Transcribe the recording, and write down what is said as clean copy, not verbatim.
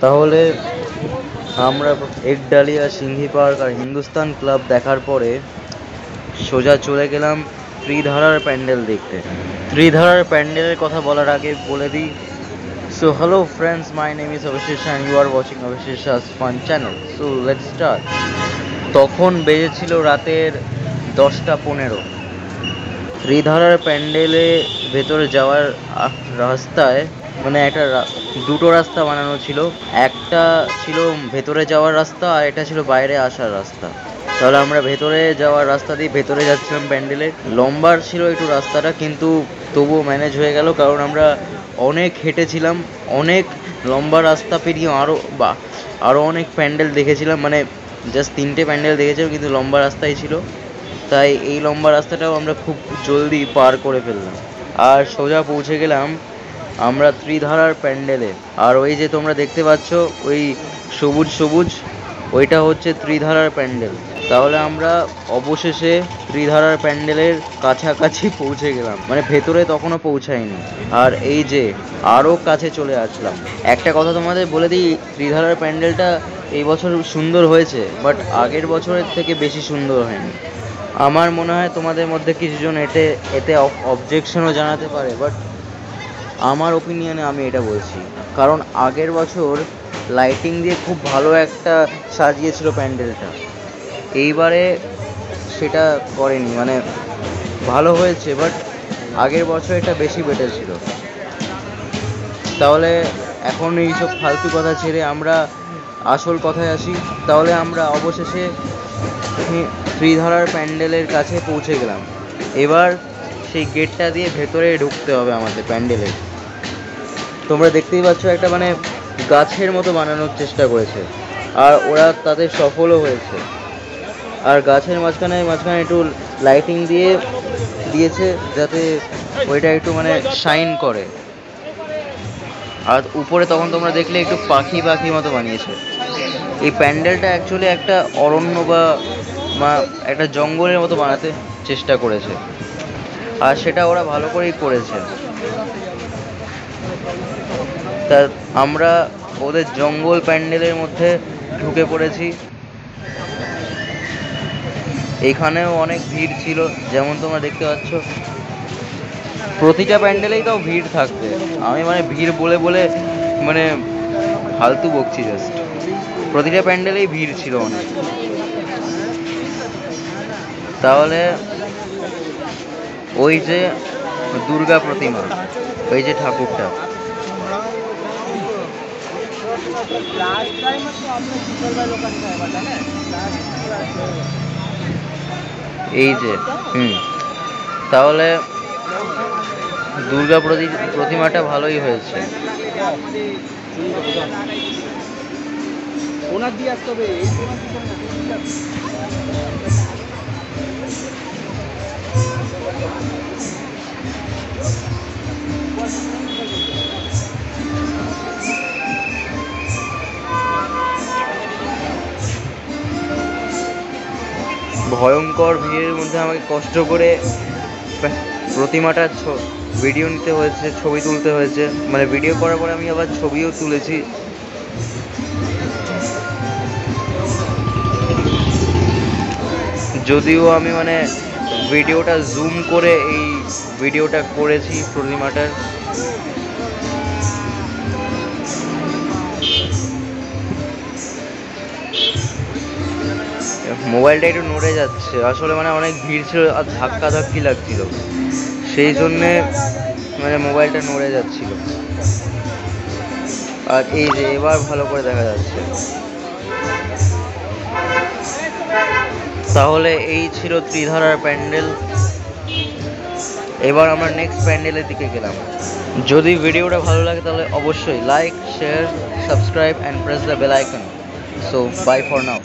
তাহলে আমরা একডালিয়া, সিংহি পার্ক আর হিন্দুস্তান ক্লাব দেখার পরে সোজা চলে গেলাম ত্রিধারার প্যান্ডেল দেখতে। ত্রিধারার প্যান্ডেলের কথা বলার আগে বলে দিই, so hello friends, my name is Abhishek and you are watching Abhishek fun channel. So let's start. তখন বেজেছিল রাতের 10টা 15। ত্রিধারার প্যান্ডেলে ভেতরে যাওয়ার রাস্তায় মানে দুটো রাস্তা বানানো ছিল। একটা ছিল ভেতরে যাওয়ার রাস্তা আর এটা ছিল বাইরে আসার রাস্তা। তাহলে আমরা ভেতরে যাওয়ার রাস্তা দিয়ে ভেতরে যাচ্ছিলাম প্যান্ডেলে। লম্বার ছিল একটু রাস্তাটা, কিন্তু তবুও ম্যানেজ হয়ে গেল, কারণ আমরা অনেক হেঁটেছিলাম। অনেক লম্বা রাস্তা পেরিয়ে আরও অনেক প্যান্ডেল দেখেছিলাম, মানে জাস্ট 3টে প্যান্ডেল দেখেছিলাম, কিন্তু লম্বা রাস্তাই ছিল। তাই এই লম্বা রাস্তাটাও আমরা খুব জলদি পার করে ফেললাম আর সোজা পৌঁছে গেলাম আমরা ত্রিধারার প্যান্ডেলে। আর ওই যে তোমরা দেখতে পাচ্ছ ওই সবুজ সবুজ, ওইটা হচ্ছে ত্রিধারার প্যান্ডেল। তাহলে আমরা অবশেষে ত্রিধারার প্যান্ডেলের কাছাকাছি পৌঁছে গেলাম, মানে ভেতরে তখনও পৌঁছায়নি। আর এই যে আরও কাছে চলে আসলাম। একটা কথা তোমাদের বলে দিই, ত্রিধারার প্যান্ডেলটা এই বছর সুন্দর হয়েছে, বাট আগের বছরের থেকে বেশি সুন্দর হয়নি। আমার মনে হয় তোমাদের মধ্যে কিছুজন এতে অবজেকশনও জানাতে পারে, বাট আমার ওপিনিয়নে আমি এটা বলছি। কারণ আগের বছর লাইটিং দিয়ে খুব ভালো একটা সাজিয়েছিল প্যান্ডেলটা, এইবারে সেটা করেনি। মানে ভালো হয়েছে, বাট আগের বছর এটা বেশি বেটার ছিল। তাহলে এখন এইসব ফালতু কথা ছেড়ে আমরা আসল কথায় আসি। তাহলে আমরা অবশেষে ত্রিধারার প্যান্ডেলের কাছে পৌঁছে গেলাম। এবার সেই গেটটা দিয়ে ভেতরে ঢুকতে হবে আমাদের প্যান্ডেলে। তোমরা দেখতেই পাচ্ছ, একটা মানে গাছের মতো বানানোর চেষ্টা করেছে, আর ওরা তাদের সফলও হয়েছে। আর গাছের মাঝখানে মাঝখানে একটু লাইটিং দিয়েছে, যাতে ওইটা একটু মানে শাইন করে। আর উপরে তখন তোমরা দেখলে একটু পাখি পাখি মতো বানিয়েছে। এই প্যান্ডেলটা অ্যাকচুয়ালি একটা অরণ্য বা একটা জঙ্গলের মতো বানাতে চেষ্টা করেছে, আর সেটা ওরা ভালো করেই করেছে। তা আমরা ওদের জঙ্গল প্যান্ডেলের মধ্যে ঢুকে পড়েছি। এখানেও অনেক ভিড় ছিল, যেমন তোমরা দেখতে পাচ্ছ। প্রতিটা প্যান্ডেলেই তাও ভিড় থাকবে। আমি মানে ভিড় বলে বলে মানে ফালতু বকছি জাস্ট। প্রতিটা প্যান্ডেলেই ভিড় ছিল অনেক। তাহলে ওই যে দুর্গা প্রতিমা, ওই যে ঠাকুরটা, এই যে তাহলে দুর্গা প্রতিমাটা ভালোই হয়েছে। ভয়ঙ্কর ভিড়ের মধ্যে আমাকে কষ্ট করে প্রতিমাটার ভিডিও নিতে হয়েছে, ছবি তুলতে হয়েছে। মানে ভিডিও করার পরে আমি আবার ছবিও তুলেছি। যদিও আমি মানে ভিডিওটা জুম করে এই ভিডিওটা করেছি প্রতিমাটার। মোবাইলটা একটু নড়ে যাচ্ছে, আসলে মানে অনেক ভিড় ছিল আর ধাক্কি লাগছিল, সেই জন্যে মানে মোবাইলটা নড়ে যাচ্ছিল। আর এই যে এবার ভালো করে দেখা যাচ্ছে। তাহলে এই ছিল ত্রিধারার প্যান্ডেল। এবার আমরা নেক্সট প্যান্ডেলের দিকে গেলাম। যদি ভিডিওটা ভালো লাগে তাহলে অবশ্যই like, share, subscribe and press the bell icon. So bye for now.